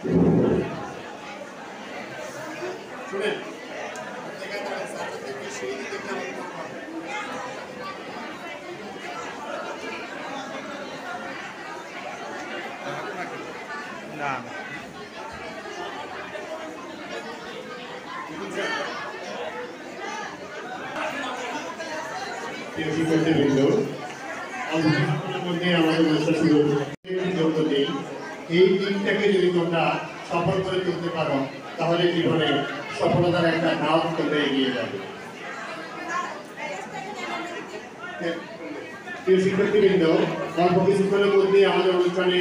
শুনেন না এই দিনটাকে যদি তোমরা সফল করে তুলতে পারো তাহলে জীবনে সফলতার একটা ধাপ তোমরা এগিয়ে যাবে। প্রিয় শিক্ষার্থীবৃন্দ, অল্প কিছুক্ষণের মধ্যে আমাদের অনুষ্ঠানে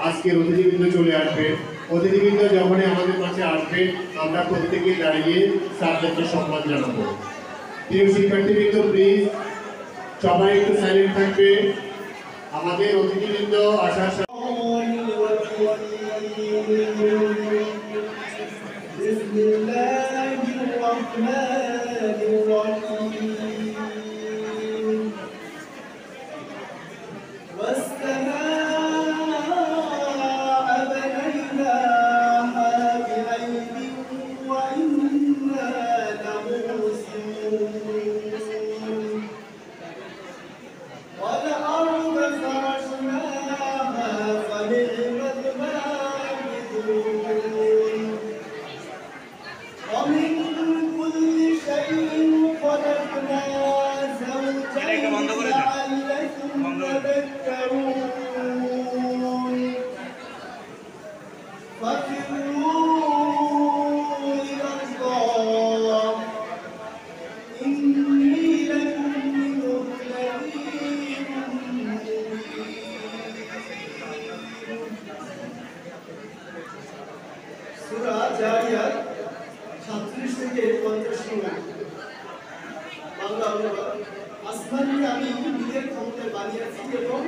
আজকের অতিথিবৃন্দ চলে আসবে। অতিথিবৃন্দ যখনই আমাদের কাছে আসবে আমরা প্রত্যেকে দাঁড়িয়ে স্যারদেরকে সম্মান জানাবো। প্রিয় শিক্ষার্থীবৃন্দ, প্লিজ সবাই একটু সাইলেন্ট থাকবে। আমাদের অতিথিবৃন্দ আসার আসমানকে আমি নিজের ক্ষমতায় বানিয়েছি এবং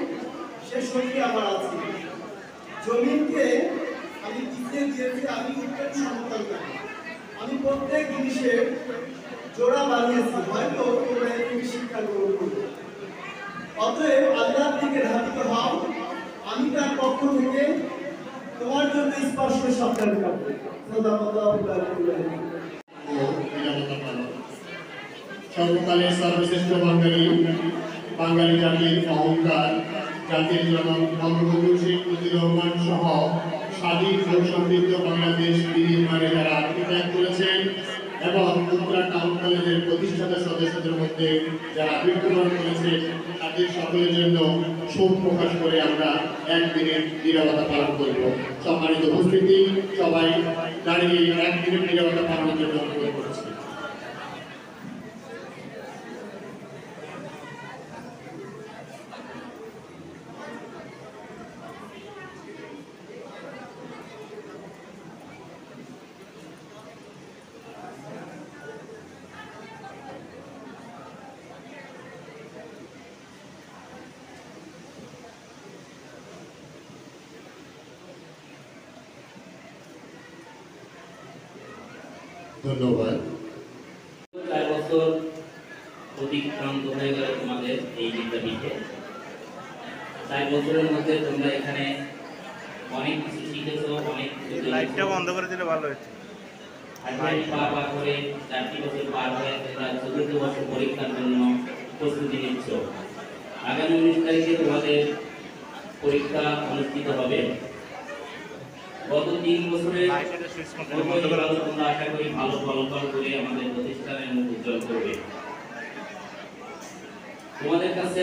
সে শক্তি আমার আছে। জমিনকে আমি পিছিয়ে দিয়েছি, আমি উত্তর সমতল করি। আমি প্রত্যেক জিনিসের জোড়া বানিয়েছি, হয়তো তোমরা এটি শিক্ষা গ্রহণ করবে। অতএব আল্লাহর দিকে ধাবিত হও, আমি তার পক্ষ থেকে তোমার জন্য স্পষ্ট সাবধান করব। সর্বকালের সর্বশ্রেষ্ঠ বাঙালি জাতির অহংকার, জাতির জনক বঙ্গবন্ধু শেখ মুজিবুর রহমান সহ স্বাধীন ও সমৃদ্ধ বাংলাদেশ বিনির্মাণে যারা আত্মত্যাগ করেছেন এবং উত্তরা টাউন কলেজের প্রতিষ্ঠাতা সদস্যদের মধ্যে যারা মৃত্যুবরণ করেছেন তাদের সকলের জন্য শোক প্রকাশ করে আমরা একদিনের নীরবতা পালন করব। সম্মানিত উপস্থিতি, সবাই দাঁড়িয়ে একদিনের নীরবতা পালনের জন্য অনুরোধ করছি। ধন্যবাদ। 4 বছর অতিক্রান্ত হয়ে গেল তোমাদের এই বিদ্যাপীঠে। 4 বছরের মধ্যে তোমরা এখানে অনেক কিছু শিখেছো, অনেক কিছু লাইটটা বন্ধ করে দিলে ভালো হতো। পার করে 4টি বছর পার হয়ে তোমরা 4th বছর পরীক্ষার জন্য প্রস্তুতি নিচ্ছ। আগামী 19 তারিখে তোমাদের পরীক্ষা অনুষ্ঠিত হবে। গত 3 বছরে তোমরা আশা করি ভালো ফলাফল করে আমাদের প্রতিষ্ঠানের মুখ উজ্জ্বল করবে। তোমাদের কাছে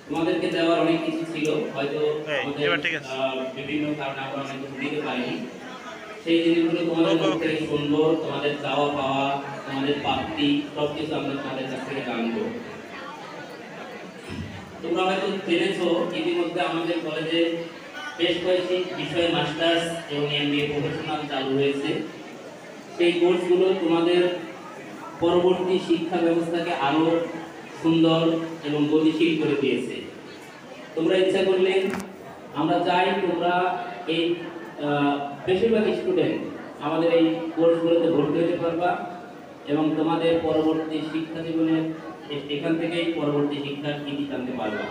তোমাদেরকে দেওয়ার অনেক কিছু ছিল, হয়তো বিভিন্ন কারণে আমরা অনেক কিছু দিতে পারিনি। সেই জিনিসগুলো তোমাদের কাছ থেকে শুনবো, তোমাদের চাওয়া পাওয়া, তোমাদের প্রাপ্তি সবকিছু আমরা তোমাদের কাছ থেকে জানবো। তোমরা হয়তো জেনেছো ইতিমধ্যে আমাদের কলেজে বেশ কয়েকটি বিষয়ে মাস্টার্স এবং এমবিএ প্রফেশনাল চালু হয়েছে। সেই কোর্সগুলো তোমাদের পরবর্তী শিক্ষা ব্যবস্থাকে আরো সুন্দর এবং গতিশীল করে দিয়েছে। তোমরা ইচ্ছা করলে আমরা চাই তোমরা এই বেশিরভাগ স্টুডেন্ট আমাদের এই কোর্সগুলোতে ভর্তি হতে পারবা এবং তোমাদের পরবর্তী শিক্ষা জীবনের এখান থেকেই পরবর্তী শিক্ষার ইতি টানতে পারবা।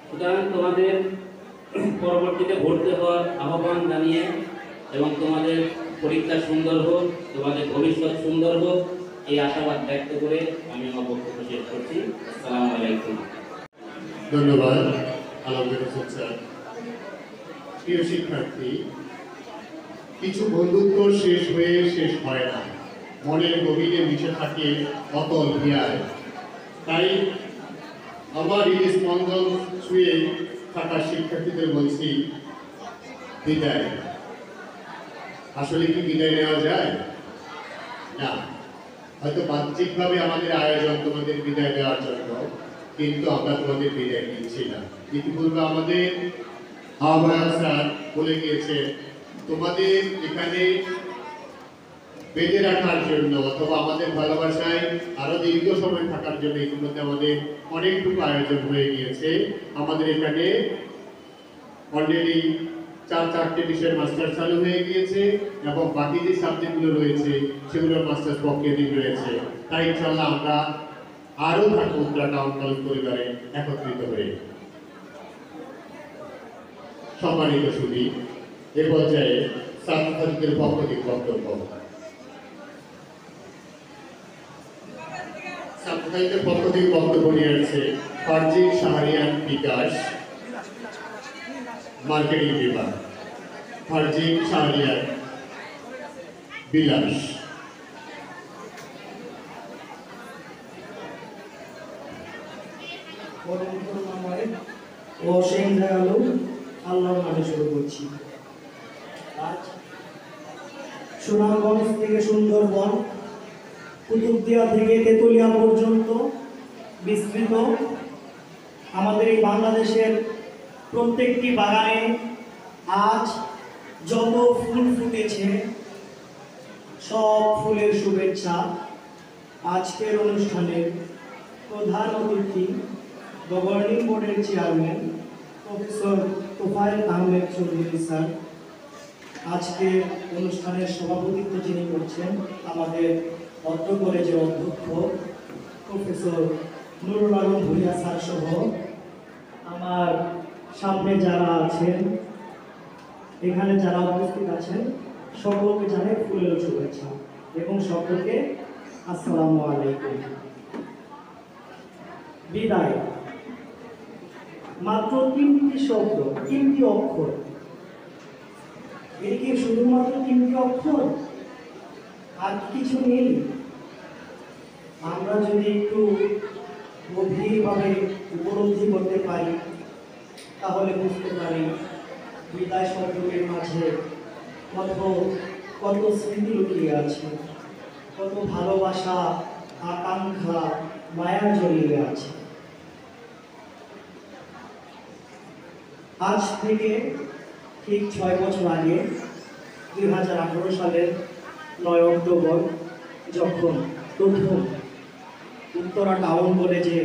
সুতরাং তোমাদের পরবর্তীতে ভর্তি হওয়ার আহ্বান জানিয়ে এবং তোমাদের পরীক্ষা সুন্দর হোক, তোমাদের ভবিষ্যৎ সুন্দর হোক, এই আশাবাদ ব্যক্ত করে আমি আমার বক্তব্য শেষ করছি। আসসালামু আলাইকুম। ধন্যবাদ আলমগীর হোসেন স্যার। প্রিয় শিক্ষার্থী, কিছু বন্ধুত্ব শেষ হয়ে শেষ হয় না, মনের গভীরে মিশে থাকে অতল হিয়ায়। তাই আমার এই স্পন্দন ছুঁয়ে থাকা শিক্ষার্থীদের বলছি বিদায়। আসলে কি বিদায় নেওয়া যায় না? হয়তো বাহ্যিকভাবে আমাদের আয়োজন তোমাদের বিদায় দেওয়ার জন্য, কিন্তু আমরা তোমাদের বিদায় দিচ্ছি না। ইতিপূর্বে আমাদের আহ্বায়ক স্যার বলে গিয়েছে, তোমাদের এখানে বেঁধে রাখার জন্য অথবা আমাদের ভালোবাসায় আরো দীর্ঘ সময় থাকার জন্য ইতিমধ্যে আমাদের অনেকটুকু আয়োজন হয়ে গিয়েছে। আমাদের এখানে অলরেডি 4-4টে বিষয়ের মাস্টার চালু হয়ে গিয়েছে এবং বাকি যে সাবজেক্টগুলো রয়েছে সেগুলোর মাস্টার্স প্রক্রিয়াধীন রয়েছে। তাই ইনশাআল্লাহ আমরা আরো থাকবো উত্তরা টাউন কলেজ পরিবারে একত্রিত হয়ে। সম্মানিত সুধী, এ পর্যায়ে ছাত্রছাত্রীদের পক্ষ থেকে বক্তব্য। ছাত্রছাত্রীদের পক্ষ থেকে বক্তব্য নিয়ে আসছে ফারজিন শাহরিয়ার বিকাশ, মার্কেটিং বিভাগ। ফারজিন শাহরিয়ার বিলাস। অসীম দয়ালু আল্লাহর নামে শুরু করছি। আজ সুনামগঞ্জ থেকে সুন্দরবন, কুতুবদিয়া থেকে তেতুলিয়া পর্যন্ত বিস্তৃত আমাদের এই বাংলাদেশের প্রত্যেকটি বাগানে আজ যত ফুল ফুটেছে সব ফুলের শুভেচ্ছা। আজকের অনুষ্ঠানের প্রধান অতিথি গভর্নিং বোর্ডের chairman professor Tofail Ahmed Chowdhury sir. আজকে অনুষ্ঠানের সভাপতিত্ব যিনি করছেন আমাদের অত্র কলেজের অধ্যক্ষ প্রফেসর নুরুল আলম ভুইয়া স্যার সহ আমার সামনে যারা আছেন, এখানে যারা উপস্থিত আছেন, সকলকে জানাই ফুলের শুভেচ্ছা এবং সকলকে আসসালামু আলাইকুম। বিদায় মাত্র 3টি শব্দ, 3টি অক্ষর। এটি কি শুধুমাত্র 3টি অক্ষর, আর কিছু নেই? আমরা যদি একটু গভীরভাবে উপলব্ধি করতে পারি তাহলে বুঝতে পারি বিদায় শব্দের মাঝে কত স্মৃতি লুকিয়ে আছে, কত ভালোবাসা, আকাঙ্ক্ষা, মায়া জড়িয়ে আছে। আজ থেকে ঠিক 6 বছর আগে 2018 সালের 9 অক্টোবর যখন প্রথম উত্তরা টাউন কলেজে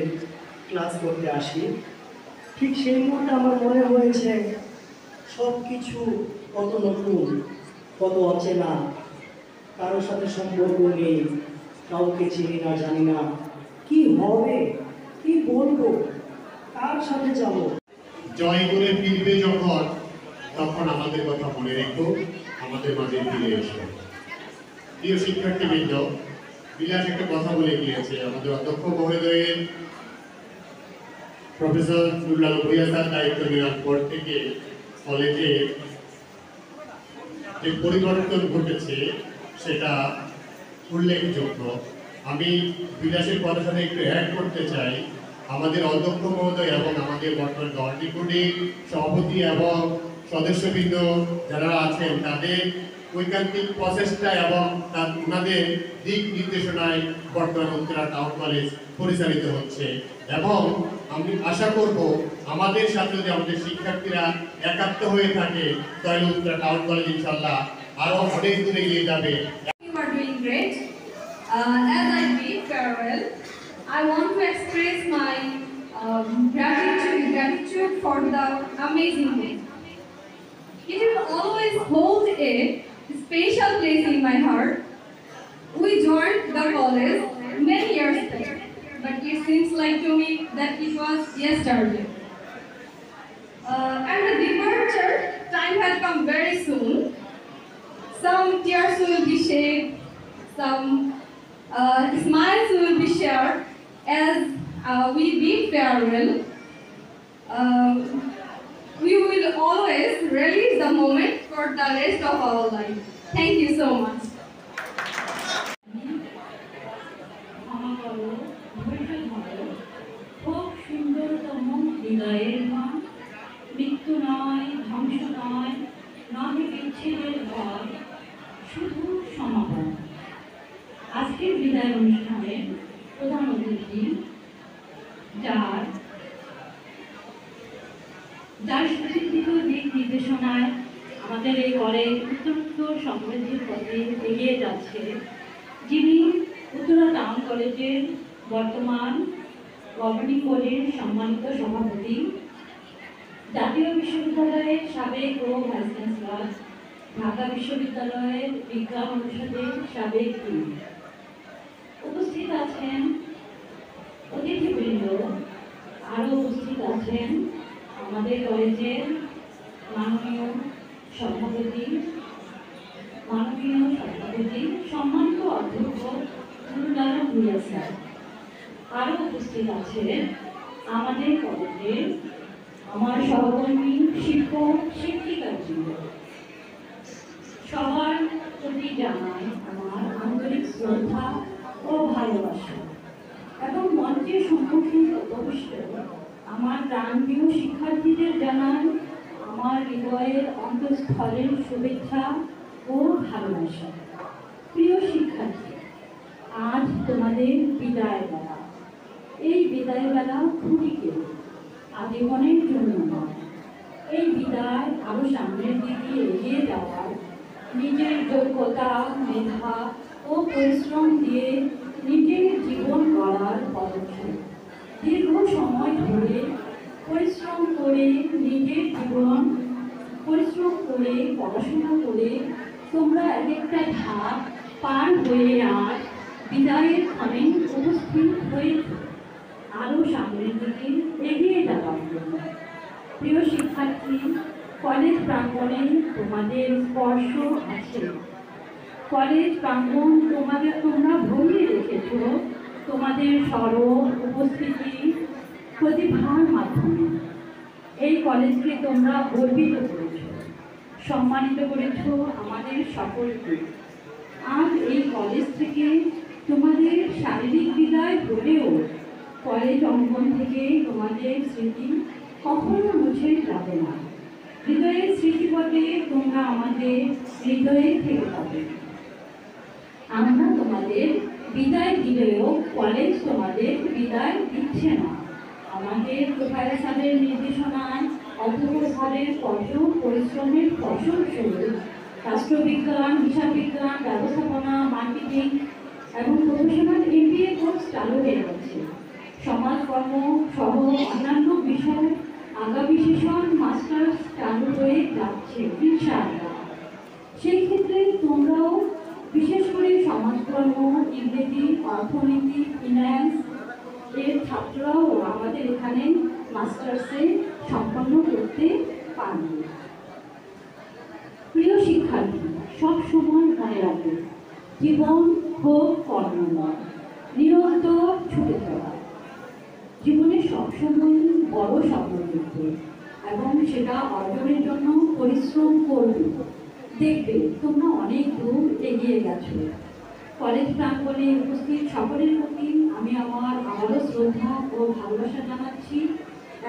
ক্লাস করতে আসি, ঠিক সেই মুহূর্তে আমার মনে হয়েছে সব কিছু কত নতুন, কত অচেনা, কারোর সাথে সম্পর্ক নেই, কাউকে চিনি না, জানি না কি হবে, কি বলবো, কার সাথে যাব। জয় করে ফিরবে যখন, তখন আমাদের কথা মনে রেখো, আমাদের মাঝে ফিরে এসো। প্রিয় শিক্ষার্থীবৃন্দ, বিলাস একটা কথা বলে গিয়েছে, আমাদের অধ্যক্ষ মহোদয়ের প্রফেসর নুরুল আলম ভুইয়া স্যার দায়িত্ব নেওয়ার পর থেকে কলেজে যে পরিবর্তন ঘটেছে সেটা উল্লেখযোগ্য। আমি বিলাসের কথার সাথে একটু অ্যাড করতে চাই। আমাদের অধ্যক্ষ মহোদয় এবং আমাদের বর্তমান গভর্নিং বডির সভাপতি এবং সদস্যবৃন্দ যারা আছেন তাদের ঐকান্তিক প্রচেষ্টা এবং ওনাদের দিক নির্দেশনায় বর্তমান উত্তরা টাউন কলেজ পরিচালিত হচ্ছে এবং আমি আশা করব আমাদের সাথে যদি আমাদের শিক্ষার্থীরা একাত্ম হয়ে থাকে তাহলে উত্তরা টাউন কলেজ ইনশাআল্লাহ আরো অনেক দূরে এগিয়ে যাবে। You are doing great. As I bid farewell, I want to express my gratitude for the amazing day. It will always hold a special place in my heart. We joined the college many years back, but it seems like to me that it was yesterday. And the deeper Some tears will be shed, some smiles will be shared as we bid farewell. We will always relish the moment for the rest of our life. Thank you so much. খুব সুন্দরতম হৃদয়ের গান, মৃত্যু নয়, ধ্বংস নয়, নহে বিচ্ছেদের ভয়, শুধু সমাপন। আজকের বিদায় অনুষ্ঠানের প্রধান অতিথি, যার সুচিন্তিত দিক নির্দেশনায় আমাদের এই কলেজ উত্তরোত্তর সমৃদ্ধির পথে এগিয়ে যাচ্ছে, যিনি উত্তরা টাউন কলেজের বর্তমান গভর্নিং বোর্ডের সম্মানিত সভাপতি, জাতীয় বিশ্ববিদ্যালয়ের সাবেক ও ভাইস চ্যান্সেলর, ঢাকা বিশ্ববিদ্যালয়ের বিজ্ঞান অনুষদের সাবেক ডিন। উপস্থিত আছেন অতিথিবৃন্দ, আরও উপস্থিত আছেন আমাদের কলেজের মাননীয় সভাপতি, সম্মানিত অধ্যক্ষ নুরুল আলম ভূঁইয়া স্যার। আরও উপস্থিত আছেন আমাদের কলেজের আমার সহকর্মী, শিক্ষক, শিক্ষিকাবৃন্দ। সবার প্রতি জানাই আমার আন্তরিক শ্রদ্ধা ও ভালোবাসা এবং মঞ্চের সম্মুখে উপবিষ্ট আমার প্রাণপ্রিয় শিক্ষার্থীদের জানাই আমার হৃদয়ের অন্তঃস্থলের শুভেচ্ছা ও ভালোবাসা। প্রিয় শিক্ষার্থী, আজ তোমাদের বিদায় বেলা। এই বিদায় বেলা খুঁটিকে আজীবনের জন্য নয়। এই বিদায় আরও সামনের দিকে এগিয়ে যাওয়ার নিজের যোগ্যতা, মেধা ও পরিশ্রম দিয়ে নিজের জীবন গড়ার পদক্ষেপ। দীর্ঘ সময় ধরে পরিশ্রম করে নিজের জীবন পরিশ্রম করে পড়াশোনা করে তোমরা এক একটা ধাপ পার হয়ে আর বিদায়ের ক্ষণে উপস্থিত হয়েছ আরও সামনের দিকে এগিয়ে যাওয়ার জন্য। প্রিয় শিক্ষার্থী, কলেজ প্রাঙ্গণে তোমাদের স্পর্শ আছে। কলেজ প্রাঙ্গণ তোমরা ভরিয়ে রেখেছ তোমাদের স্মরণ, উপস্থিতি, প্রতিভার মাধ্যমে। এই কলেজকে তোমরা গর্বিত করেছ, সম্মানিত করেছ আমাদের সকলকে। আজ এই কলেজ থেকে তোমাদের শারীরিক বিদায় হলেও কলেজ অঙ্গন থেকে তোমাদের স্মৃতি কখনো মুছে যাবে না। হৃদয়ের স্মৃতিপটে তোমরা আমাদের হৃদয়ে থেকে যাবে। আমরা তোমাদের বিদায় দিলেও কলেজ তোমাদের বিদায় দিচ্ছে না। আমাদের প্রোফাইল স্যারের নির্দেশনায়, অধ্যক্ষ স্যারের কঠোর পরিশ্রমের ফলস্বরূপ রাষ্ট্রবিজ্ঞান, হিসাব বিজ্ঞান, ব্যবস্থাপনা, মার্কেটিং এবং প্রফেশনাল MBA কোর্স চালু হয়ে গেছে। সমাজকর্ম সহ অন্যান্য বিষয় আগামী সেশন মাস্টার্স চালু হয়ে যাচ্ছে ইনশাআল্লাহ। সেই ক্ষেত্রে তোমরাও বিশেষ করে সমাজকর্ম, ইংরেজি, অর্থনীতি, ফিন্যান্স এর ছাত্ররাও আমাদের এখানে মাস্টার্সে সম্পন্ন করতে পারবে। প্রিয় শিক্ষার্থী, সব সময় মনে রাখবে, জীবন হোক কর্মময়, নিরন্তর ছুটে চলা। জীবনে সবসময় বড় স্বপ্ন দেখবে এবং সেটা অর্জনের জন্য পরিশ্রম করবে। দেখবে তোমরা অনেক দূর এগিয়ে গেছো। কলেজ প্রাঙ্গণে উপস্থিত সকলের প্রতি আমি আমার আবারও শ্রদ্ধা ও ভালোবাসা জানাচ্ছি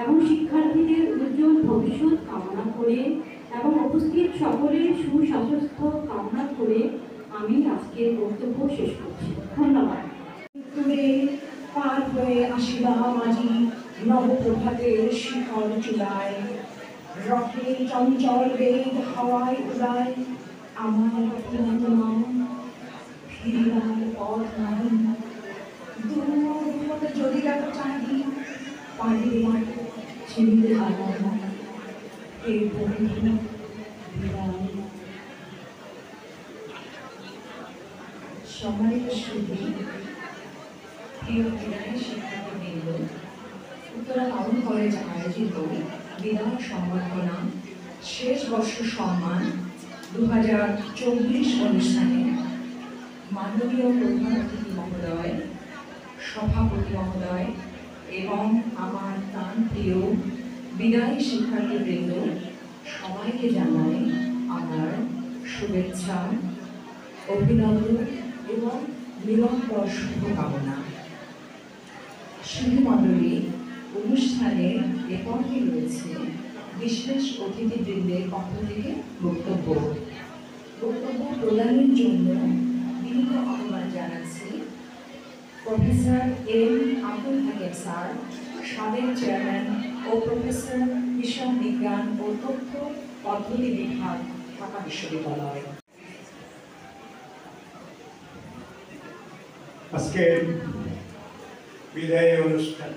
এবং শিক্ষার্থীদের উজ্জ্বল ভবিষ্যৎ কামনা করে এবং উপস্থিত সকলের সুস্বাস্থ্য কামনা করে আমি আজকের বক্তব্য শেষ করছি। ধন্যবাদ। পার হয়ে আসিবা মাঝি নবপ্রভাতের শিখর চূড়ায়, রথে চঞ্চল বেগ হাওয়ায় উড়ায়, আমার প্রিয়তমা ফিরিবার পথ নাই। দূর হতে যদি দেখো চাঁদি পাড়ির মাঠে ছিঁড়িতে হারানো এই বন্ধু বিদায়। সম্মানিত সুধী, প্রিয় বিদায় শিক্ষার্থীবৃন্দ, উত্তরা টাউন কলেজ আয়োজিত বিদায় সংবর্ধনা শেষ বর্ষ সম্মান 2024 অনুষ্ঠানে মাননীয় প্রধান অতিথি মহোদয়, সভাপতি মহোদয় এবং আমার প্রাণপ্রিয় বিদায়ী শিক্ষার্থীবৃন্দ সবাইকে জানাই আমার শুভেচ্ছা, অভিনন্দন এবং নিরন্তর শুভকামনা। শিল্পমণ্ডলী অনুষ্ঠানে এ পর্বে রয়েছে বিশেষ অতিথিবৃন্দের পক্ষ থেকে বক্তব্য প্রদানের জন্য বিনীত আহ্বান জানাচ্ছি professor M Abdul Hakim sir, সাবেক চেয়ারম্যান ও প্রফেসর হিসাব বিজ্ঞান ও তথ্য পদ্ধতি বিভাগ, ঢাকা বিশ্ববিদ্যালয়। আজকে বিদায় অনুষ্ঠান,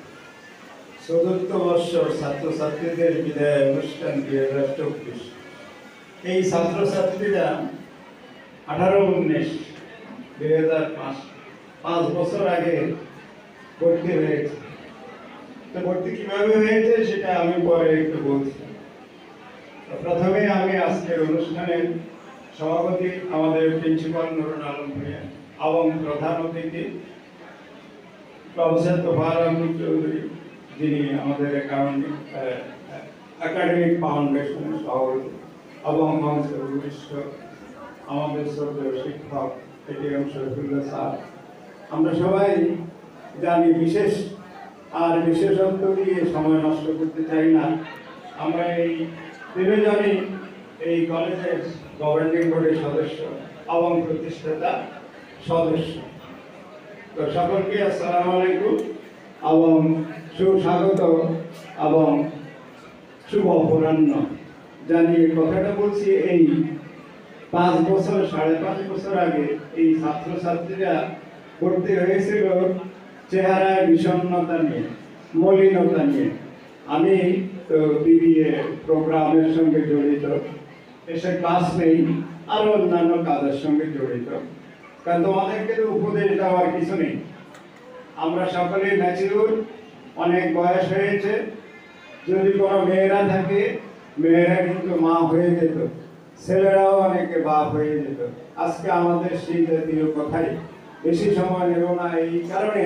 চতুর্থ বর্ষ ছাত্রছাত্রীদের বিদায় অনুষ্ঠান 2024। এই ছাত্রছাত্রীরা 18-19 2005 5 বছর আগে ভর্তি হয়েছে। তো ভর্তি কিভাবে হয়েছে সেটা আমি পরে একটু বলছি। প্রথমে আমি আজকের অনুষ্ঠানের সভাপতি আমাদের প্রিন্সিপাল নুরুল আলম ভূঁইয়া এবং প্রধান অতিথি প্রফেসর তোফায়েল আহমেদ চৌধুরী, যিনি আমাদের একাডেমিক ফাউন্ডেশনের সভাপতি, এবং মঞ্চের উপবিষ্ট আমাদের শ্রদ্ধেয় শিক্ষক এটিএম শরীফুল্লাহ স্যার। আমরা সবাই জানি, বিশেষত্ব দিয়ে সময় নষ্ট করতে চাই না। আমরা এই তিনজনই এই কলেজের গভর্নিং বোর্ডের সদস্য এবং প্রতিষ্ঠাতা সদস্য। তো সকলকে আসসালামু আলাইকুম এবং সুস্বাগত এবং শুভ অপরাহ্ন জানিয়ে কথাটা বলছি। এই 5 বছর 5.5 বছর আগে এই ছাত্রছাত্রীরা ভর্তি হয়েছিল চেহারায় বিষণ্ণতা নিয়ে, মলিনতা নিয়ে। আমি তো বিবিএ প্রোগ্রামের সঙ্গে জড়িত, এসে ক্লাস নেই, আরো অন্যান্য কাজের সঙ্গে জড়িত। কারণ তোমাদেরকে তো উপদেশ দেওয়ার কিছু নেই, আমরা সকলেই ম্যাচিউর, অনেক বয়স হয়েছে। যদি কোনো মেয়েরা থাকে, মেয়েরা কিন্তু মা হয়ে যেত, ছেলেরাও অনেকে বাপ হয়ে যেত। আজকে আমাদের সেই জাতীয় কথাই বেশি সময় নেব না, এই কারণে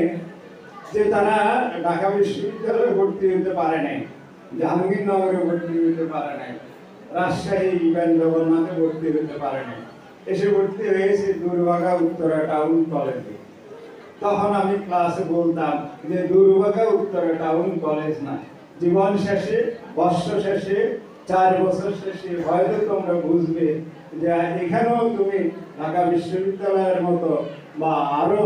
যে তারা ঢাকা বিশ্ববিদ্যালয়ে ভর্তি হতে পারে নাই, জাহাঙ্গীরনগরে ভর্তি হতে পারে নাই, রাজশাহী ইভেন জগন্নাথে ভর্তি হতে পারে নাই, এসে ভর্তি হয়েছে দুর্ভাগা উত্তরা টাউন কলেজে। তখন আমি ক্লাসে বলতাম যে দুর্ভাগা উত্তরা টাউন কলেজ না, জীবন শেষে, বর্ষ শেষে, 4 বছর শেষে হয়তো তোমরা বুঝবে যে এখানেও তুমি ঢাকা বিশ্ববিদ্যালয়ের মতো বা আরো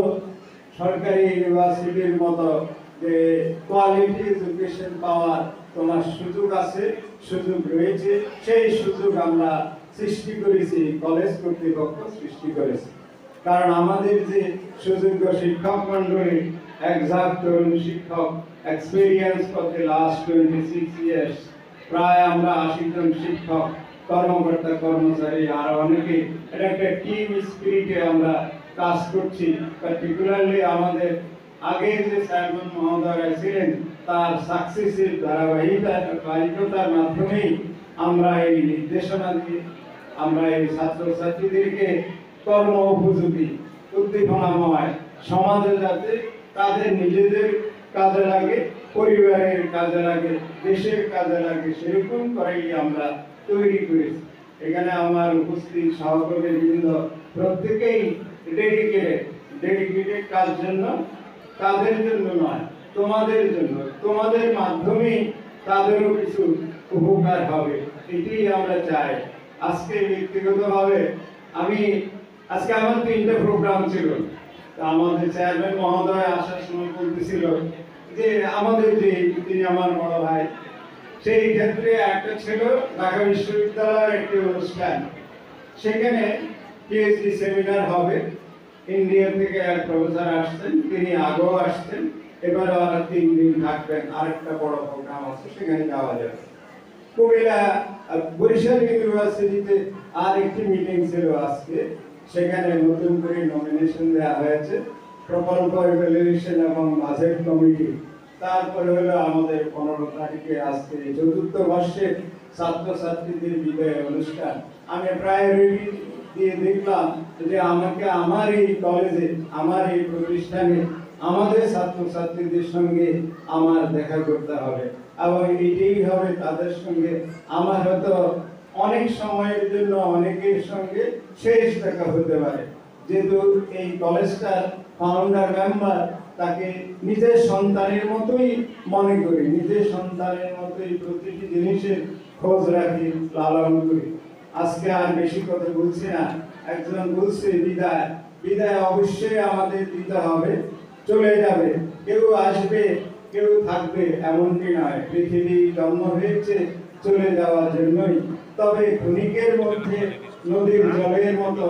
সরকারি ইউনিভার্সিটির মতো যে কোয়ালিটি এডুকেশন পাওয়ার তোমার সুযোগ আছে, সুযোগ রয়েছে। সেই সুযোগ আমরা সৃষ্টি করেছি, কলেজ কর্তৃপক্ষ সৃষ্টি করেছে। কারণ আমাদের যে সুযোগ্য শিক্ষক মন্ডলী, এক্সাক্ট তরুণ শিক্ষক, এক্সপিরিয়েন্স করতে লাস্ট 26 ইয়ার্স, প্রায় আমরা 80 জন শিক্ষক, কর্মকর্তা, কর্মচারী আর অনেকে, এটা একটা টিম স্পিরিটে আমরা কাজ করছি। পার্টিকুলারলি আমাদের আগে যে চেয়ারম্যান মহোদয় ছিলেন, তার সাকসেসের ধারাবাহিকতার মাধ্যমেই আমরা এই নির্দেশনা দিয়ে আমরা এই ছাত্রছাত্রীদেরকে কর্ম উপযোগী, উদ্দীপনাময় সমাজে যাতে তাদের নিজেদের কাজে লাগে, পরিবারের কাজে লাগে, দেশের কাজে লাগে, সেরকম করেই আমরা তৈরি করেছি। এখানে আমার উপস্থিত সহকর্মীবৃন্দ প্রত্যেকেই ডেডিকেটেড কাজ জন্য, তাদের জন্য নয়, তোমাদের জন্য। তোমাদের মাধ্যমেই তাদেরও কিছু উপকার হবে, এটাই আমরা চাই। আজকে ব্যক্তিগতভাবে আজকে আমার 3টে প্রোগ্রাম ছিল। আমাদের চেয়ারম্যান মহোদয় আসার সময় বলতেছিল যে আমাদের যে তিনি আমার বড় ভাই, সেই ক্ষেত্রে একটা ছিল ঢাকা বিশ্ববিদ্যালয়ের একটি অনুষ্ঠান, সেখানে পিএইচডি সেমিনার হবে। ইন্ডিয়া থেকে এক প্রফেসর আসছেন, তিনি আগেও আসছেন, এবার আর 3 দিন থাকবেন। আরেকটা বড় প্রোগ্রাম আছে, সেখানে যাওয়া যাবে। কুমিল্লা বরিশাল ইউনিভার্সিটিতে আর একটি মিটিং ছিল আজকে, সেখানে নতুন করে নমিনেশন দেওয়া হয়েছে প্রকল্প ইভ্যালুয়েশন এবং বাজেট কমিটি। তারপরে হলো আমাদের 15 তারিখে আজকে 4th বর্ষের ছাত্রছাত্রীদের বিদায় অনুষ্ঠান। আমি প্রায়োরিটি দিয়ে দেখলাম যে আমাকে আমার এই কলেজে, আমার এই প্রতিষ্ঠানে আমাদের ছাত্রছাত্রীদের সঙ্গে আমার দেখা করতে হবে, এবং এটাই হবে তাদের সঙ্গে আমার হয়তো অনেক সময়ের জন্য অনেকের সঙ্গে শেষ দেখা হতে পারে। যেহেতু এই কলেজটার ফাউন্ডার মেম্বার, তাকে নিজের সন্তানের মতোই মনে করি, নিজের সন্তানের মতোই প্রতিটি জিনিসের খোঁজ রাখি, লালন করি। আজকে আর বেশি কথা বলছি না। একজন বলছে বিদায়, বিদায় অবশ্যই আমাদের দিতে হবে, চলে যাবে, কেউ আসবে কেউ থাকবে এমনটি নয়। পৃথিবী জন্ম হয়েছে চলে যাওয়ার জন্যই, তবে ক্ষণিকের মধ্যে নদীর জলের মতো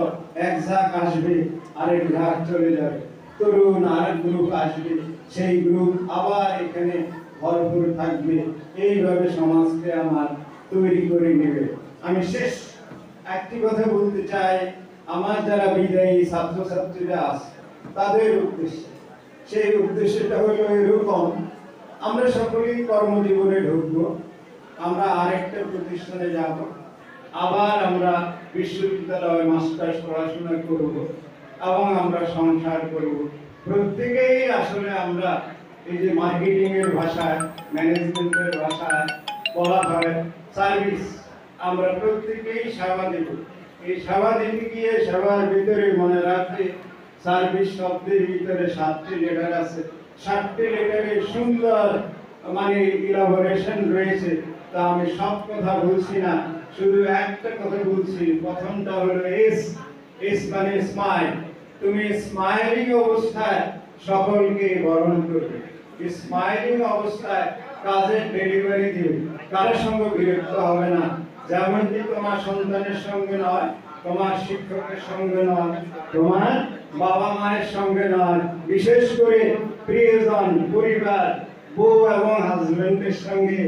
এক ঝাঁক আসবে, আরেক ঝাঁক চলে যাবে। তরুণ আরেক গ্রুপ আসবে, সেই গ্রুপ আবার এখানে ভরপুর থাকবে। এইভাবে সমাজকে আমার তৈরি করে নেবে। আমি শেষ একটি কথা বলতে চাই, আমার যারা বিদায়ী ছাত্রছাত্রীরা আছে তাদের উদ্দেশ্যে। সেই উদ্দেশ্যটা হলো এরকম, আমরা সকলেই কর্মজীবনে ঢুকবো, আমরা আরেকটা প্রতিষ্ঠানে যাব, আবার আমরা বিশ্ববিদ্যালয়ে মাস্টার্স পড়াশোনা করব এবং আমরা সংসার করব। প্রত্যেকেই আসলে আমরা এই যে মার্কেটিং এর ভাষায়, ম্যানেজমেন্টের ভাষায় বলা হয় সার্ভিস, আমরা প্রত্যেকেই সেবা দেব। এই সেবা দিতে গিয়ে সেবার ভিতরে মনে রাখবে সার্ভিস শব্দের ভিতরে 7টি লেটার আছে, 7টি লেটারে সুন্দর মানে ইলাবোরেশন রয়েছে। তা আমি সব কথা বলছি না, শুধু একটা কথা বলছি। প্রথমটা হলো এস, এস মানে স্মাইল। তুমি স্মাইলিং অবস্থায় সকলকে বরণ করবে, স্মাইলিং অবস্থায় কাজের ডেলিভারি দিবে, কারোর সঙ্গে বিরক্ত হবে না। যেমনটি তোমার সন্তানের সঙ্গে নয়, তোমার শিক্ষকের সঙ্গে নয়, তোমার বাবা মায়ের সঙ্গে নয়, বিশেষ করে প্রিয়জন, পরিবার, বউ এবং হাজবেন্ডের সঙ্গে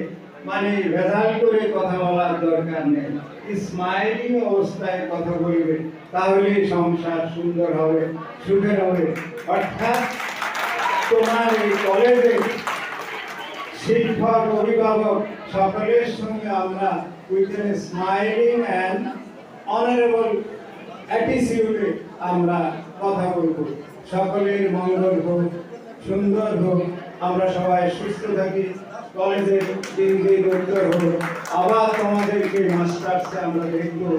মানে ভেজাল করে কথা বলার দরকার নেই। স্মাইলিং অবস্থায় কথা বলবে, তাহলে সংসার সুন্দর হবে, সুখের হবে। অর্থাৎ তোমার এই কলেজে শিক্ষক, অভিভাবক সকলের সঙ্গে আমরা with a smiling and honourable অ্যাটিটিউডে আমরা কথা বলবো। সকলের মঙ্গল হোক, সুন্দর হোক, আমরা সবাই সুস্থ থাকি, কলেজের দিন উত্তর হোক, আবার তোমাদেরকে মাস্টার্সে আমরা দেখবো।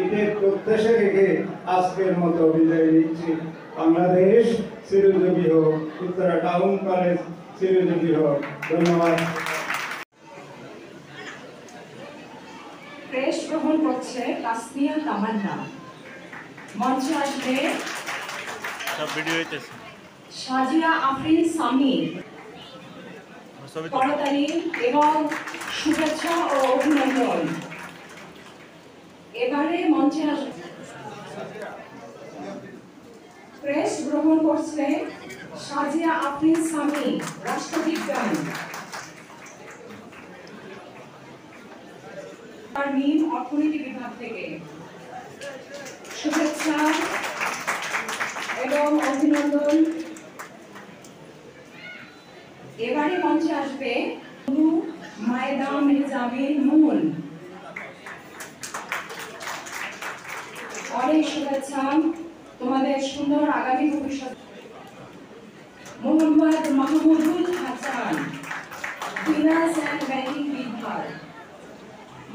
এটার প্রত্যাশা রেখে আজকের মতো বিদায় নিচ্ছি। বাংলাদেশ চিরজীবী হোক, উত্তরা টাউন কলেজ চিরজীবী হোক। ধন্যবাদ। ক্রেশ গ্রহণ করছে তাসমিয়া তামান্না। মঞ্চে আসবে সব ভিডিও হইতেছে। সাজিয়া আফরিন সামি। করতালি এবং শুভেচ্ছা ও অভিনন্দন। এবারে মঞ্চে আসবে ক্রেশ গ্রহণ করছে সাজিয়া আফরিন সামি, রাষ্ট্রবিজ্ঞান। আর মিম অর্থনীতি বিভাগ থেকে শুভেচ্ছা এবং অভিনন্দন। এবারে মঞ্চে আসবে মায়েদা মেহজাবিন মুন। অনেক শুভেচ্ছা তোমাদের সুন্দর আগামী ভবিষ্যৎ। Mohammad Mahmudul Hasan, finance and banking বিভাগ।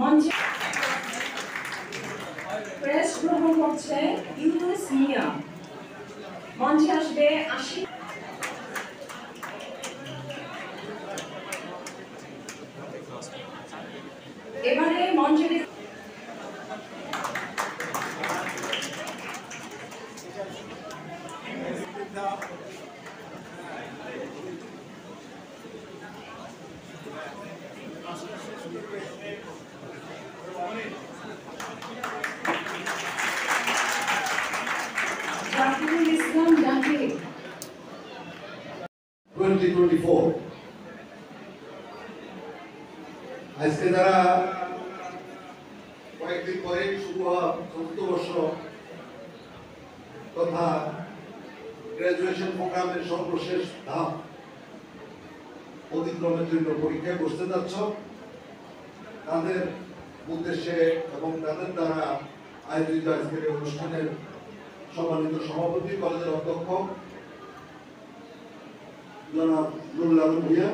মঞ্চে প্রেস গ্রহণ করছে ইউনুস মিয়া। মঞ্চে আসবে আশিক। এবারে মঞ্চে জাকিরুল ইসলাম জাকির। 2024 আজকে যারা কয়েকদিন পরে শুরু হওয়া চতুর্থ বর্ষ তথা গ্রাজুয়েশন প্রোগ্রামের সর্বশেষ ধাপ অতিক্রমের জন্য পরীক্ষায় বসতে যাচ্ছ, তাদের উদ্দেশ্যে এবং তাদের দ্বারা আয়োজিত আজকের এই অনুষ্ঠানের সম্মানিত সভাপতি, কলেজের অধ্যক্ষ জনাব নুরুল আলম ভূঁইয়া,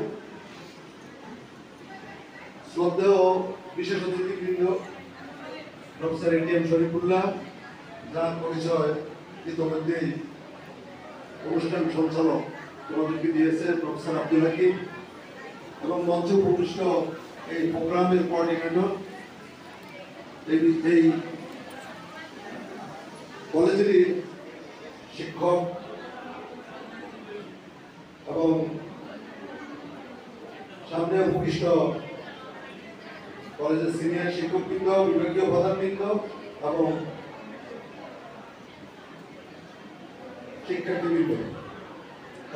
শ্রদ্ধেয় বিশেষ অতিথিবৃন্দ প্রফেসর এটিএম শরীফুল্লাহ, যার পরিচয় ইতিমধ্যেই অনুষ্ঠান সঞ্চালক তোমাদেরকে দিয়েছে প্রফেসর আব্দুল হাকিম, এবং মঞ্চ উপবিষ্ট এই প্রোগ্রামের কোঅর্ডিনেটর, এই কলেজেরই শিক্ষক এবং সামনে উপবিষ্ট কলেজের সিনিয়র শিক্ষকবৃন্দ, বিভাগীয় প্রধানবৃন্দ এবং শিক্ষার্থীবৃন্দ,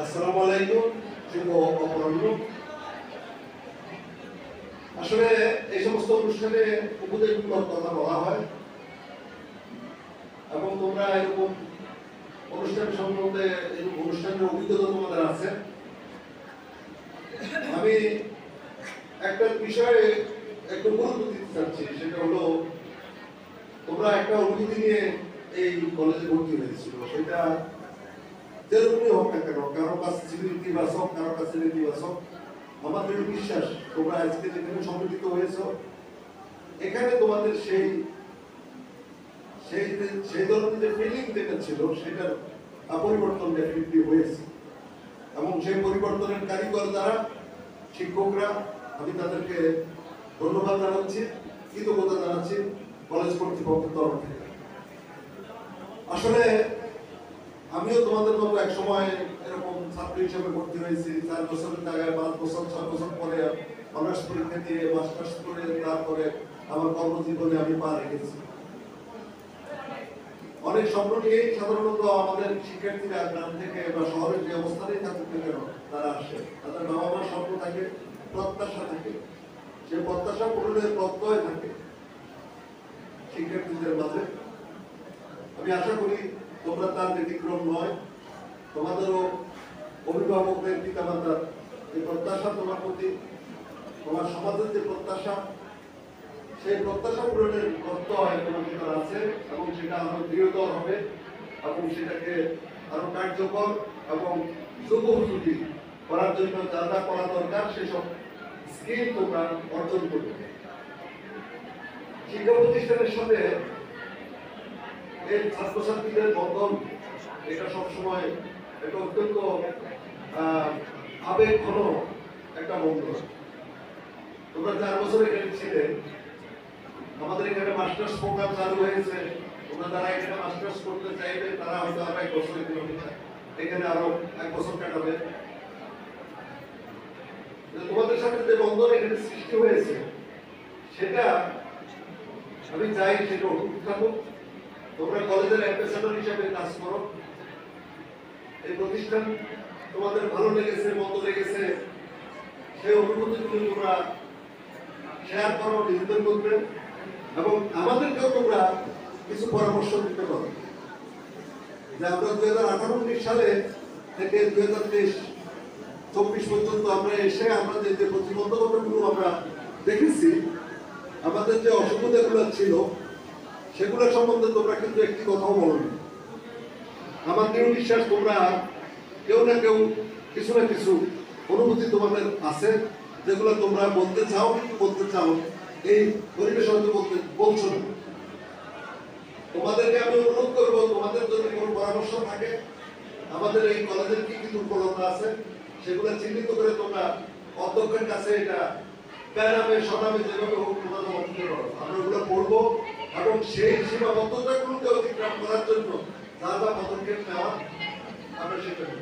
আসসালামু আলাইকুম, শুভ অপরাহ্ন। আসলে এই সমস্ত অনুষ্ঠানে উপদেশমূলক কথা বলা হয় এবং তোমরা এরকম অনুষ্ঠান সম্বন্ধে অনুষ্ঠানের অভিজ্ঞতা তোমাদের আছে। আমি একটা বিষয়ে একটু গুরুত্ব দিতে চাচ্ছি, সেটা হলো তোমরা একটা অনুভূতি নিয়ে এই কলেজে ভর্তি হয়েছিল, সেটা যেরকমই হোক না কেন, কারো কাছে ছিল ইতিবাচক, কারো কাছে নেতিবাচক। আমার দৃঢ় বিশ্বাস তোমরা আজকে যেখানে সংগঠিত হয়েছ, এখানে তোমাদের সেই ধরনের যে ফিলিং যেটা ছিল সেটার পরিবর্তন ডেফিনেটলি হয়েছে, এবং সেই পরিবর্তনের কারিগর যারা শিক্ষকরা, আমি তাদেরকে ধন্যবাদ জানাচ্ছি, কৃতজ্ঞতা জানাচ্ছি কলেজ কর্তৃপক্ষের তরফ থেকে। আসলে আমিও তোমাদের মতো এক সময় এরকম ছাত্র হিসেবে ভর্তি হয়েছি, 4 বছরের জায়গায় 5 বছর 6 বছর পরে অনার্স পরীক্ষা দিয়ে মাস্টার্স করে তারপরে আমার কর্মজীবনে আমি পা রেখেছি। অনেক স্বপ্ন নিয়েই সাধারণত আমাদের শিক্ষার্থীরা গ্রাম থেকে বা শহরের যে অবস্থাতেই থাকুক না কেন তারা আসে, তাদের বাবা মার স্বপ্ন থাকে, প্রত্যাশা থাকে, সে প্রত্যাশা পূরণের প্রত্যয় থাকে শিক্ষার্থীদের মাঝে। আমি আশা করি তোমরা তার ব্যতিক্রম নয়। তোমাদেরও অভিভাবকদের, পিতামাতার যে প্রত্যাশা তোমার প্রতি, তোমার সমাজের যে প্রত্যাশা, সেই প্রত্যাশা পূরণের প্রত্যয় তোমার ভিতর আছে, এবং সেটা আরো দৃঢ়তর হবে এবং সেটাকে আরো কার্যকর এবং যুগোপযোগী করার জন্য যা যা করা দরকার সেসব স্কিল তোমরা অর্জন করবে। শিক্ষা প্রতিষ্ঠানের সাথে এই ছাত্রছাত্রীদের বন্ধন, এটা সবসময় একটা অত্যন্ত আবেগ ঘন একটা বন্ধন। তোমরা 4 বছর এখানে ছিলে, আমাদের এখানে মাস্টার্স প্রোগ্রাম চালু হয়েছে, তোমরা যারা এখানে মাস্টার্স করতে চাইবে তারা হয়তো আরো 1 বছর এখানে আরো 1 বছর কাটাবে। তোমাদের সাথে যে বন্ধন এখানে সৃষ্টি হয়েছে, সেটা আমি চাই সেটা অটুট থাকুক। তোমরা কলেজের অ্যাম্বাসেডর হিসেবে কাজ করো। এই প্রতিষ্ঠান তোমাদের ভালো লেগেছে, মন্দ লেগেছে, সেই অনুভূতিগুলো তোমরা শেয়ার করো নিজেদের মধ্যে, এবং আমাদেরকেও তোমরা কিছু পরামর্শ দিতে পারো। যে আমরা 2018-19 সালে থেকে 2023-24 পর্যন্ত আমরা এসে আমরা যে প্রতিবন্ধকতাগুলো আমরা দেখেছি, আমাদের যে অসুবিধাগুলো ছিল সেগুলো সম্বন্ধে তোমরা কিন্তু একটি কথাও বলোনি। আমার দৃঢ় বিশ্বাস তোমরা কেউ না কেউ কিছু না কিছু অনুভূতি তোমাদের আছে, যেগুলো তোমরা বলতে চাও, এই পরিবেশ হয়তো বলছো না। তোমাদেরকে আমি অনুরোধ করবো, তোমাদের যদি কোনো পরামর্শ থাকে, আমাদের এই কলেজের কি কি দুর্বলতা আছে সেগুলো চিহ্নিত করে তোমরা অধ্যক্ষের কাছে এটা প্যারামে সনামে যেভাবে হোক তোমাদের অধ্যক্ষ করো। আমরা ওগুলো পড়বো এবং সেই সীমাবদ্ধতাগুলোকে অতিক্রম করার জন্য যা যা পদক্ষেপ নেওয়া আমরা সেটা নেব।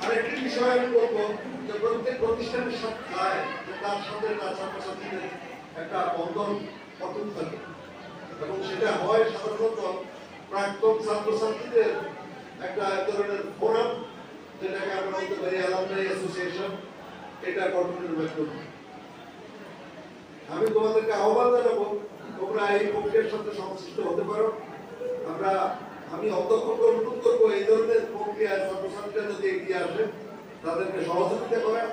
আরেকটি বিষয় আমি বলবো যে প্রত্যেক প্রতিষ্ঠানের সাথে চায় যে তার সাথে তার ছাত্রছাত্রীদের একটা বন্ধন অটুট থাকে, এবং সেটা হয় সাধারণত প্রাক্তন ছাত্রছাত্রীদের একটা ধরনের ফোরাম, যেটাকে আমরা বলতে পারি অ্যালামনাই অ্যাসোসিয়েশন, এটা গঠনের মাধ্যমে। আমি তোমাদেরকে আহ্বান জানাবো তোমরা এই প্রক্রিয়ার সাথে সংশ্লিষ্ট হতে পারো। আমি অধ্যক্ষকে অনুরোধ করবো এই ধরনের প্রক্রিয়ায় ছাত্রছাত্রীরা যদি এগিয়ে আসে তাদেরকে সহযোগিতা করা,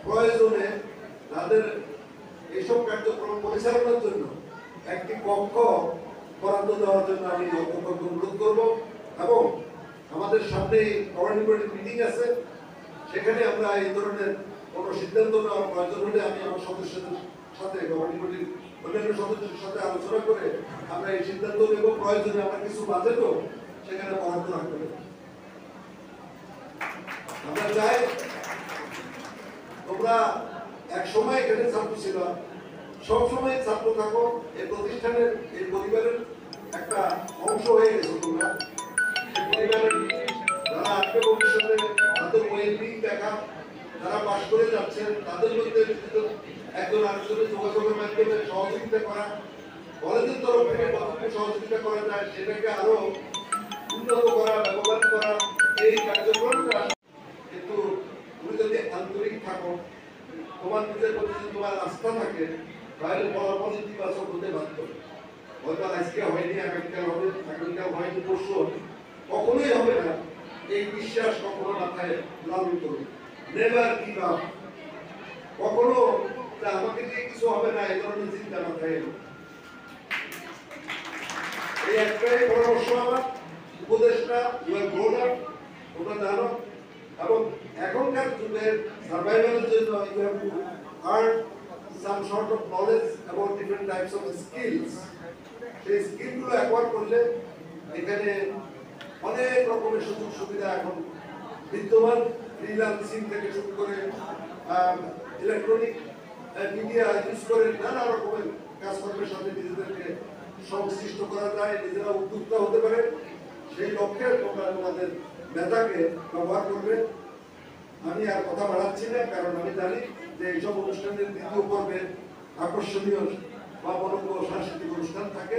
প্রয়োজনে তাদের এইসব কার্যক্রম পরিচালনার জন্য একটি কক্ষ বরাদ্দ দেওয়ার জন্য আমি কর্তৃপক্ষকে অনুরোধ করব এবং আমাদের সামনে গভর্নিং বডির মিটিং আছে, সেখানে আমরা এই ধরনের কোনো সিদ্ধান্ত নেওয়ার প্রয়োজন হলে আমি আমার সদস্যদের সাথে গভর্নিং বডির অন্যান্য সদস্যদের সাথে আলোচনা করে আমরা এই সিদ্ধান্ত নেব। প্রয়োজনে আমরা কিছু বাজেটও সেখানে বরাদ্দ রাখতে হবে। আমরা চাই তোমরা এক সময় এখানে ছাত্র ছিল, সবসময় ছাত্র থাকো, এই প্রতিষ্ঠানের এই পরিবারের একটা অংশ হয়ে গেছো তোমরা। পরিবারের যারা আসবে ভবিষ্যতে তাদের ওয়েলবিং দেখা, যারা পাশ করে যাচ্ছেন তাদের মধ্যে একজন আরেকজনের যোগাযোগের মাধ্যমে সহযোগিতা করা, কলেজের তরফ থেকে কতটুকু সহযোগিতা করা যায় সেটাকে আরো উন্নত করা, ব্যবহার করা, এই কার্যক্রমটা। কিন্তু তুমি যদি আন্তরিক থাকো, তোমার নিজের প্রতি যদি তোমার আস্থা থাকে, তাহলে ফলাফল ইতিবাচক হতে বাধ্য। হয়তো আজকে হয়নি, আগামীকাল হবে, আগামীকাল হয়নি, পরশু হবে, কখনোই হবে না। এই বিশ্বাস কখনো মাথায় লালন করবে, নেভার গিভ আপ। কখনো আমাকে দিয়ে কিছু হবে না এই ধরনের চিন্তা মাথায় এলো। এই একটাই পরামর্শ আমার, উপদেশটা তোমরা জানো। এবং এখনকার যুগের সার্ভাইভালের জন্য you have to earn some sort of knowledge about different types of skills. সেই স্কিলগুলো অ্যাকোয়ার করলে এখানে অনেক রকমের সুযোগ সুবিধা এখন বিদ্যমান, ফ্রিল্যান্সিং থেকে শুরু করে ইলেকট্রনিক মিডিয়া ইউজ করে নানা রকমের কাজকর্মের সাথে নিজেদেরকে সংশ্লিষ্ট করা যায়, নিজেরা উদ্যোক্তা হতে পারে। সেই লক্ষ্যে তোমরা তোমাদের মেধাকে ব্যবহার করবে। আমি আর কথা বাড়াচ্ছি না, কারণ আমি জানি যে এইসব অনুষ্ঠানের দ্বিতীয় পর্বে আকর্ষণীয় বা মনোজ্ঞ সাংস্কৃতিক অনুষ্ঠান থাকে।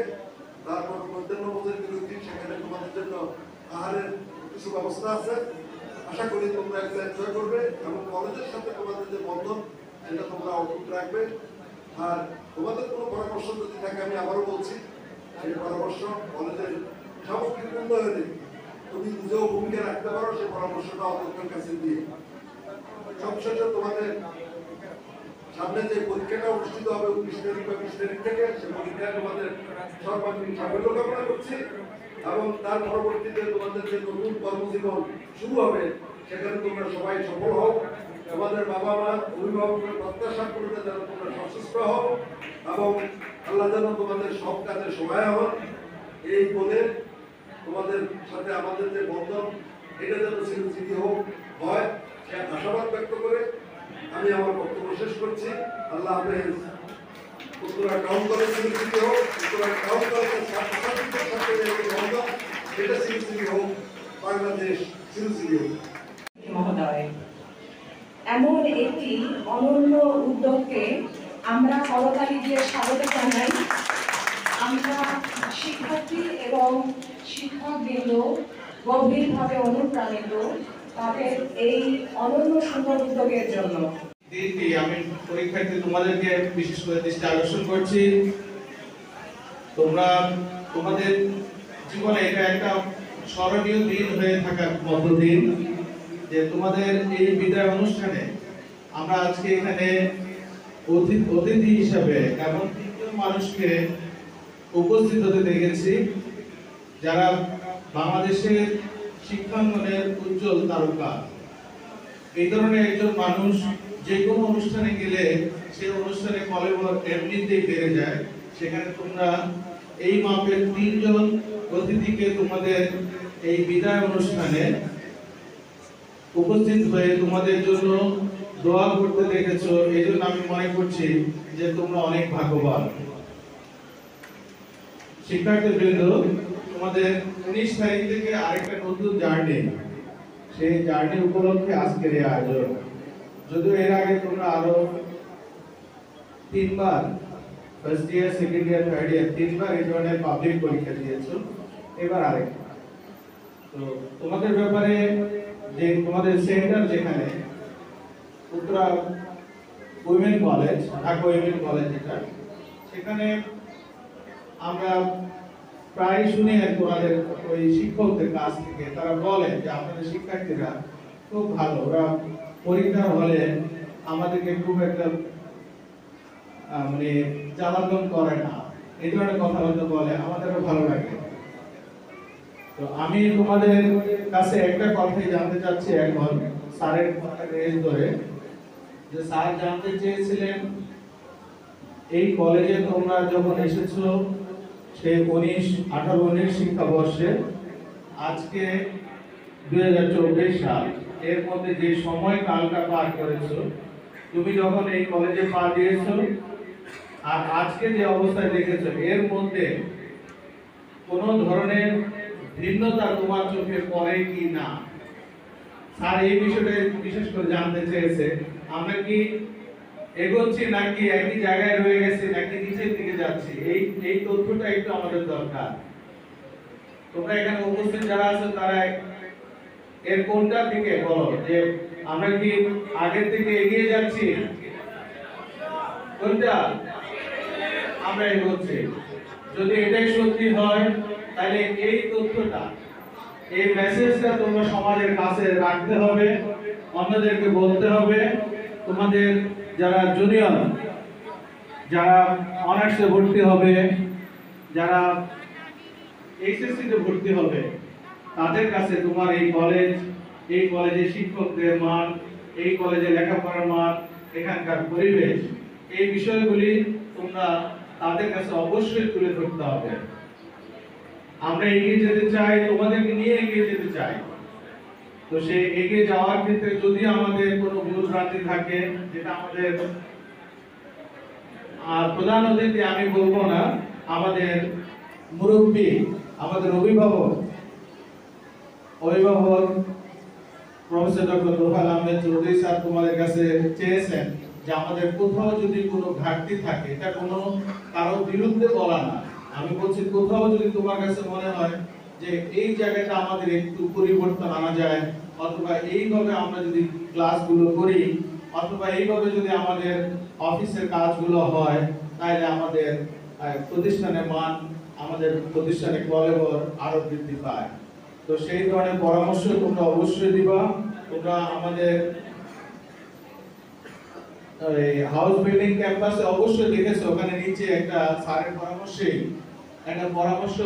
তারপর মধ্যাহ্ন ভোজের বিরতি, সেখানে তোমাদের জন্য আহারের কিছু ব্যবস্থা আছে। আশা করি তোমরা একটা এনজয় করবে এবং কলেজের সাথে তোমাদের যে বন্ধন সেটা তোমরা অটুট রাখবে। আর তোমাদের কোনো পরামর্শ যদি থাকে, আমি আবারও বলছি, সেই পরামর্শ কলেজের সামগ্রিক উন্নয়নে তুমি নিজেও ভূমিকা রাখতে পারো, সেই পরামর্শটা অধ্যক্ষের কাছে দিয়ে। সবশেষে তোমাদের সামনে যে পরীক্ষাটা অনুষ্ঠিত হবে 19 তারিখ বা 20 তারিখ থেকে, সেই পরীক্ষায় তোমাদের সর্বাঙ্গীন সাফল্য কামনা করছি। এবং তার পরবর্তীতে তোমাদের যে নতুন কর্মজীবন শুরু হবে, সেখানে তোমরা সবাই সফল হও। তোমাদের বাবা মা, অভিভাবকের প্রত্যাশা করতে যেন তোমরা সচেষ্ট হও এবং আল্লাহ যেন তোমাদের সব কাজে সহায় হন। এই বলে তোমাদের সাথে আমাদের যে বন্ধন, এটা যেন চিরচির হোক হয়, সে আশাবাদ ব্যক্ত করে আমি আমার বক্তব্য শেষ করছি। আল্লাহ হাফেজ। উত্তরা টাউন কলেজ চিরচির হোক, উত্তরা টাউন কলেজের ছাত্রছাত্রীদের সাথে এই বন্ধন, এটা চিরচির হোক, বাংলাদেশ চিরচির হোক। মহোদয়, এমন একটি অনন্য উদ্যোগকে আমরা করতালি দিয়ে স্বাগত জানাই। আমরা শিক্ষার্থী এবং শিক্ষকবৃন্দ গভীরভাবে অনুপ্রাণিত তাদের এই অনন্য সুন্দর উদ্যোগের জন্য। দিনটি আমি পরীক্ষার্থী তোমাদেরকে বিশেষ করে দৃষ্টি আকর্ষণ করছি। তোমরা তোমাদের জীবনে এটা একটা স্মরণীয় দিন হয়ে থাকার মতো দিন, যে তোমাদের এই বিদায় অনুষ্ঠানে আমরা আজকে এখানে অতিথি হিসাবে এমন 3জন মানুষকে উপস্থিত হতে দেখেছি, যারা বাংলাদেশের শিক্ষাঙ্গনের উজ্জ্বল তারকা। এই ধরনের একজন মানুষ যে কোনো অনুষ্ঠানে গেলে সেই অনুষ্ঠানে কলেবর এমনিতেই বেড়ে যায়। সেখানে তোমরা এই মাপের 3জন অতিথিকে তোমাদের এই বিদায় অনুষ্ঠানে উপস্থিত হয়ে তোমাদের জন্য দোয়া করতে দেখেছো। এই জন্য আমি মনে করছি যে তোমরা অনেক ভাগ্যবান। শিক্ষার্থীবৃন্দ, তোমাদের 19 তারিখ থেকে আরেকটা নতুন জার্নি, সেই জার্নি উপলক্ষে আজকের এই আয়োজন। যদিও এর আগে তোমরা আরো 3বার first year, second year, third year 3বার এই ধরনের পাবলিক পরীক্ষা দিয়েছো, এবার আরেকটা। তো তোমাদের ব্যাপারে যে তোমাদের সেন্টার যেখানে Uttara women college, Dhaka women college, যেটা সেখানে আমরা প্রায় শুনি আর তোমাদের ওই শিক্ষকদের কাছ থেকে তারা বলেন যে আপনাদের শিক্ষার্থীরা খুব ভালো, ওরা পরীক্ষার হলে আমাদেরকে খুব একটা মানে জ্বালাতন করে না, এই ধরনের কথাবার্তা বলে, আমাদেরও ভালো লাগে। তো আমি তোমাদের কাছে একটা কথাই জানতে চাচ্ছি এখন স্যারের কথা রেজ ধরে, যে স্যার জানতে চেয়েছিলেন এই কলেজে তোমরা যখন এসেছো সেই 18-19 শিক্ষাবর্ষে, আজকে 2024 সাল, এর মধ্যে যে সময় কালটা পার করেছো, তুমি যখন এই কলেজে পা দিয়েছো আর আজকে যে অবস্থায় দেখেছো, এর মধ্যে কোনো ধরনের ভিন্নতা তোমার চোখে পড়ে কি না? স্যার এই বিষয়টা বিশেষ করে জানতে চেয়েছে, আমরা কি এগোচ্ছি নাকি একই জায়গায় রয়ে গেছি নাকি নিচের দিকে যাচ্ছি, এই তথ্যটা একটু আমাদের দরকার। তোমরা এখানে উপস্থিত যারা আছো তারা এর কোনটা দিকে বলো, যে আমরা কি আগের থেকে এগিয়ে যাচ্ছি, কোনটা আমরা এগোচ্ছি? যদি এটাই সত্যি হয় তাহলে এই তথ্যটা, এই মেসেজটা তোমরা সমাজের কাছে রাখতে হবে, অন্যদেরকে বলতে হবে। তোমাদের যারা জুনিয়র, যারা অনার্সে ভর্তি হবে, যারা এইচএসসি তে ভর্তি হবে, তাদের কাছে তোমার এই কলেজের শিক্ষকদের মান, এই কলেজে লেখাপড়ার মান, এখানকার পরিবেশ, এই বিষয়গুলি তোমরা তাদের কাছে অবশ্যই তুলে ধরতে হবে। আমরা এগিয়ে যেতে চাই, তোমাদেরকে নিয়ে এগিয়ে যেতে চাই। তো সেই এগিয়ে যাওয়ার ক্ষেত্রে যদি আমাদের কোনো ভুল ভ্রান্তি থাকে, যেটা আমাদের প্রধান অতিথি আমি বলবো না, আমাদের মুরব্বী, আমাদের অভিভাবক professor doctor Ruhal Ahmed Chowdhury sir তোমাদের কাছে চেয়েছেন যে আমাদের কোথাও যদি কোনো ঘাটতি থাকে, এটা কোনো কারো বিরুদ্ধে বলা না, আমি বলছি কোথাও যদি তোমার কাছে মনে হয় যে এই জায়গাটা আমাদের একটু পরিবর্তন আনা যায়, অথবা এইভাবে আমরা যদি ক্লাসগুলো করি, অথবা এইভাবে যদি আমাদের অফিসের কাজগুলো হয়, তাহলে আমাদের প্রতিষ্ঠানের মান, আমাদের প্রতিষ্ঠানের কলেবর আরো বৃদ্ধি পায়। তো সেই ধরনের পরামর্শ তোমরা অবশ্যই দিবা। তোমরা আমাদের হাউস বিল্ডিং ক্যাম্পাসে অবশ্যই দেখেছো, ওখানে নিচে একটা স্যারের পরামর্শে একটা পরামর্শ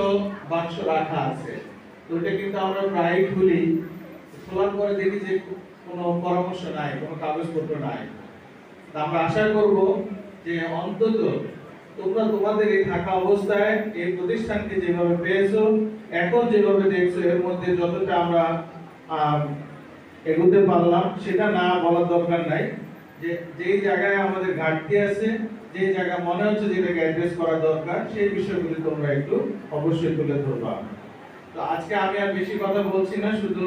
বাক্স রাখা আছে। তো এটা কিন্তু আমরা প্রায় খুলি, খোলার পরে দেখি যে কোনো পরামর্শ নাই, কোনো কাগজপত্র নাই। তা আমরা আশা করব যে অন্তত তোমরা তোমাদের এই থাকা অবস্থায় এই প্রতিষ্ঠানকে যেভাবে পেয়েছো, এখন যেভাবে দেখছো, এর মধ্যে যতটা আমরা এগোতে পারলাম সেটা না বলার দরকার নাই। যে যেই জায়গায় আমাদের ঘাটতি আছে, যে জায়গা মনে হচ্ছে যেটাকে অ্যাড্রেস করা দরকার, সেই বিষয়গুলি তোমরা একটু অবশ্যই তুলে ধরবা। তো আজকে আমি আর বেশি কথা বলছি না, শুধু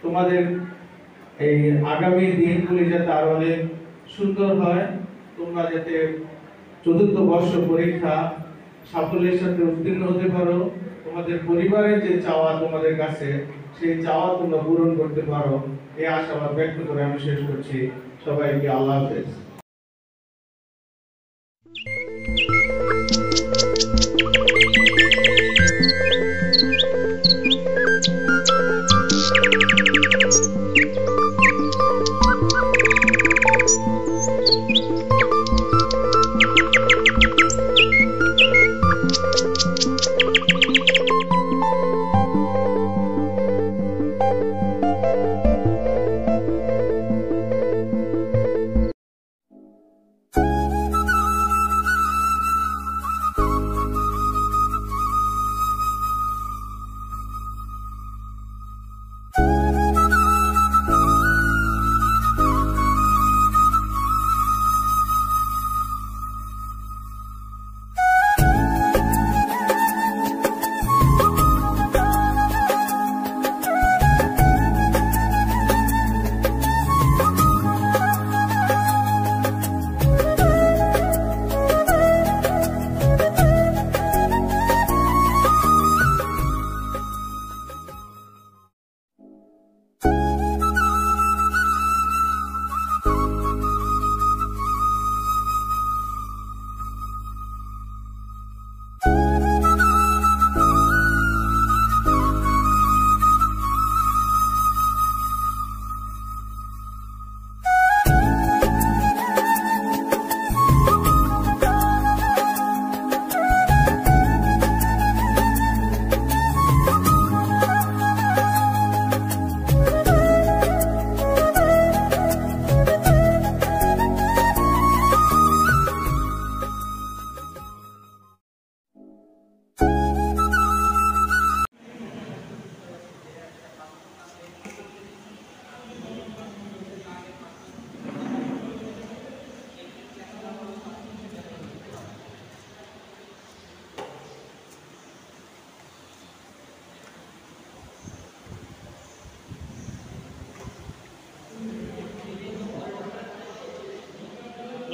তোমাদের এই আগামী দিনগুলি যাতে আরো অনেক সুন্দর হয়, তোমরা যাতে চতুর্থ বর্ষ পরীক্ষা সাফল্যের সাথে উত্তীর্ণ হতে পারো, তোমাদের পরিবারের যে চাওয়া তোমাদের কাছে, সেই চাওয়া তোমরা পূরণ করতে পারো, এই আশাবাদ ব্যক্ত করে আমি শেষ করছি। সবাইকে আল্লাহ হাফেজ।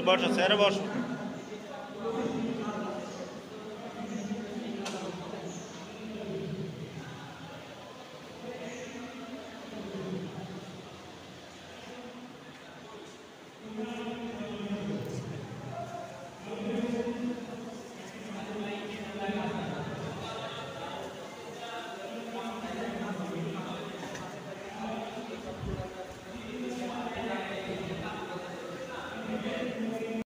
বসো স্যারে বসো